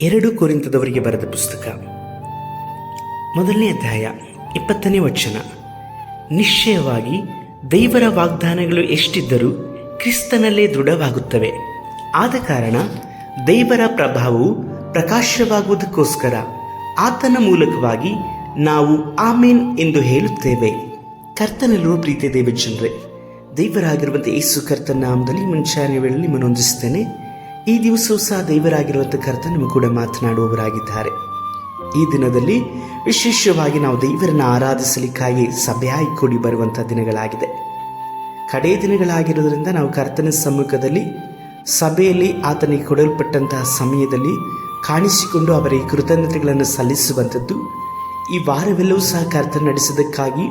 2 ಕೊರಿಂಥದವರಿಗೆ ಬರೆದ ಪುಸ್ತಕ 1ನೇ ಅಧ್ಯಾಯ 20ನೇ ವಚನ. ನಿಶ್ಚಯವಾಗಿ ದೇವರ ವಾಗ್ದಾನಗಳು ಎಷ್ಟಿದ್ದರೂ ಕ್ರಿಸ್ತನಲ್ಲೇ ದೃಢವಾಗುತ್ತವೆ. ಆದ ಕಾರಣ ದೇವರ ಪ್ರಭಾವವು ಪ್ರಕಾಶವಾಗುವುದಕ್ಕೋಸ್ಕರ ಆತನ ಮೂಲಕವಾಗಿ ನಾವು ಆಮೇನ್ ಎಂದು ಹೇಳುತ್ತೇವೆ. ಕರ್ತನಲ್ಲಿರುವ ಪ್ರೀತಿಯ ದೇವಜನರೇ, ದೇವರಾಗಿರುವಂಥ ಯೇಸು ಕರ್ತನ ನಾಮದಲ್ಲಿ ಮುಂಚಾನೆ ವೇಳೆಯಲ್ಲಿ ನಿಮ್ಮನ್ನೊಂದಿಸ್ತೇನೆ. ಈ ದಿವಸವೂ ಸಹ ದೇವರಾಗಿರುವಂಥ ಕರ್ತನ ನಮ್ಮ ಕೂಡ ಮಾತನಾಡುವವರಾಗಿದ್ದಾರೆ. ಈ ದಿನದಲ್ಲಿ ವಿಶೇಷವಾಗಿ ನಾವು ದೇವರನ್ನು ಆರಾಧಿಸಲಿಕ್ಕಾಗಿ ಸಭೆಯಾಗಿ ಕೂಡಿ ಬರುವಂಥ ದಿನಗಳಾಗಿದೆ. ಕಡೇ ದಿನಗಳಾಗಿರೋದ್ರಿಂದ ನಾವು ಕರ್ತನ ಸಮ್ಮುಖದಲ್ಲಿ ಸಭೆಯಲ್ಲಿ ಆತನಿಗೆ ಕೊಡಲ್ಪಟ್ಟಂತಹ ಸಮಯದಲ್ಲಿ ಕಾಣಿಸಿಕೊಂಡು ಅವರಿಗೆ ಕೃತಜ್ಞತೆಗಳನ್ನು ಸಲ್ಲಿಸುವಂಥದ್ದು. ಈ ವಾರವೆಲ್ಲವೂ ಸಹ ಕರ್ತನ ನಡೆಸೋದಕ್ಕಾಗಿ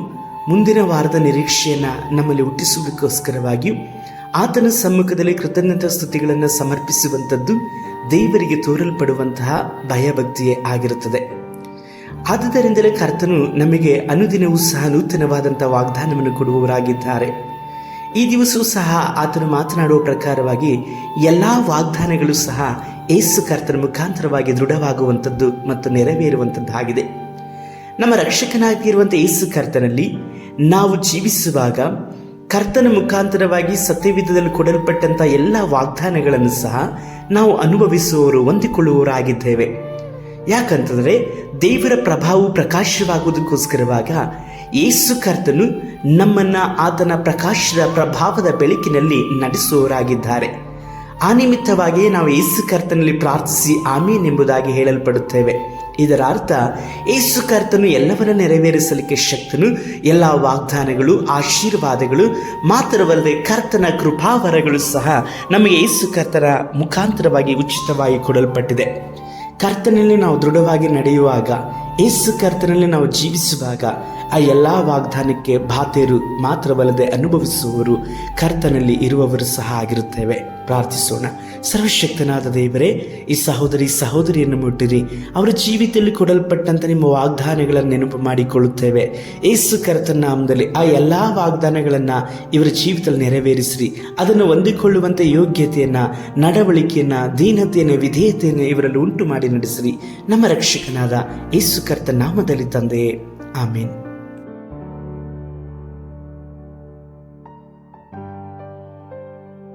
ಮುಂದಿನ ವಾರದ ನಿರೀಕ್ಷೆಯನ್ನು ನಮ್ಮಲ್ಲಿ ಹುಟ್ಟಿಸುವುದಕ್ಕೋಸ್ಕರವಾಗಿ ಆತನ ಸಮ್ಮುಖದಲ್ಲಿ ಕೃತಜ್ಞತಾ ಸ್ತುತಿಗಳನ್ನು ಸಮರ್ಪಿಸುವಂಥದ್ದು ದೇವರಿಗೆ ತೋರಲ್ಪಡುವಂತಹ ಭಯಭಕ್ತಿಯೇ ಆಗಿರುತ್ತದೆ. ಆದುದರಿಂದಲೇ ಕರ್ತನು ನಮಗೆ ಅನುದಿನವೂ ಸಹ ನೂತನವಾದಂಥ ವಾಗ್ದಾನವನ್ನು ಕೊಡುವವರಾಗಿದ್ದಾರೆ. ಈ ದಿವಸವೂ ಸಹ ಆತನು ಮಾತನಾಡುವ ಪ್ರಕಾರವಾಗಿ ಎಲ್ಲ ವಾಗ್ದಾನಗಳು ಸಹ ಯೇಸು ಕರ್ತನ ಮುಖಾಂತರವಾಗಿ ದೃಢವಾಗುವಂಥದ್ದು ಮತ್ತು ನೆರವೇರುವಂಥದ್ದಾಗಿದೆ. ನಮ್ಮ ರಕ್ಷಕನಾಗಿರುವಂಥ ಯೇಸು ಕರ್ತನಲ್ಲಿ ನಾವು ಜೀವಿಸುವಾಗ ಕರ್ತನ ಮುಖಾಂತರವಾಗಿ ಸತ್ಯವಿಧದಲ್ಲಿ ಕೊಡಲ್ಪಟ್ಟಂಥ ಎಲ್ಲ ವಾಗ್ದಾನಗಳನ್ನು ಸಹ ನಾವು ಅನುಭವಿಸುವವರು, ಹೊಂದಿಕೊಳ್ಳುವವರಾಗಿದ್ದೇವೆ. ಯಾಕಂತಂದರೆ ದೇವರ ಪ್ರಭಾವವು ಪ್ರಕಾಶವಾಗುವುದಕ್ಕೋಸ್ಕರವಾಗ ಯೇಸು ಕರ್ತನು ನಮ್ಮನ್ನು ಆತನ ಪ್ರಕಾಶದ ಪ್ರಭಾವದ ಬೆಳಕಿನಲ್ಲಿ ನಡೆಸುವವರಾಗಿದ್ದಾರೆ. ಆ ನಿಮಿತ್ತವಾಗಿಯೇ ನಾವು ಯೇಸು ಕರ್ತನಲ್ಲಿ ಪ್ರಾರ್ಥಿಸಿ ಆಮೇನ್ ಎಂಬುದಾಗಿ ಹೇಳಲ್ಪಡುತ್ತೇವೆ. ಇದರ ಅರ್ಥ ಯೇಸು ಕರ್ತನು ಎಲ್ಲವನ್ನ ನೆರವೇರಿಸಲಿಕ್ಕೆ ಶಕ್ತನು. ಎಲ್ಲ ವಾಗ್ದಾನಗಳು, ಆಶೀರ್ವಾದಗಳು ಮಾತ್ರವಲ್ಲದೆ ಕರ್ತನ ಕೃಪಾವರಗಳು ಸಹ ನಮಗೆ ಯೇಸು ಕರ್ತನ ಮುಖಾಂತರವಾಗಿ ಉಚಿತವಾಗಿ ಕೊಡಲ್ಪಟ್ಟಿದೆ. ಕರ್ತನಲ್ಲಿ ನಾವು ದೃಢವಾಗಿ ನಡೆಯುವಾಗ, ಯೇಸು ಕರ್ತನಲ್ಲಿ ನಾವು ಜೀವಿಸುವಾಗ ಆ ಎಲ್ಲ ವಾಗ್ದಾನಕ್ಕೆ ಬಾಧ್ಯರು ಮಾತ್ರವಲ್ಲದೆ ಅನುಭವಿಸುವವರು, ಕರ್ತನಲ್ಲಿ ಇರುವವರು ಸಹ ಆಗಿರುತ್ತೇವೆ. ಪ್ರಾರ್ಥಿಸೋಣ. ಸರ್ವಶಕ್ತನಾದ ದೇವರೇ, ಈ ಸಹೋದರಿಯನ್ನು ಮುಟ್ಟಿರಿ. ಅವರ ಜೀವಿತದಲ್ಲಿ ಕೊಡಲ್ಪಟ್ಟಂಥ ನಿಮ್ಮ ವಾಗ್ದಾನಗಳನ್ನು ನೆನಪು ಮಾಡಿಕೊಳ್ಳುತ್ತೇವೆ. ಯೇಸು ಕರ್ತನ ನಾಮದಲ್ಲಿ ಆ ಎಲ್ಲ ವಾಗ್ದಾನಗಳನ್ನು ಇವರ ಜೀವಿತದಲ್ಲಿ ನೆರವೇರಿಸಿರಿ. ಅದನ್ನು ಹೊಂದಿಕೊಳ್ಳುವಂಥ ಯೋಗ್ಯತೆಯನ್ನು, ನಡವಳಿಕೆಯನ್ನು, ದೀನತೆಯನ್ನು, ವಿಧೇಯತೆಯನ್ನು ಇವರಲ್ಲಿ ಉಂಟು ಮಾಡಿ ನಡೆಸಿರಿ. ನಮ್ಮ ರಕ್ಷಕನಾದ ಯೇಸು ಕರ್ತನ ನಾಮದಲ್ಲಿ ತಂದೆಯೇ, ಆಮೇನ್.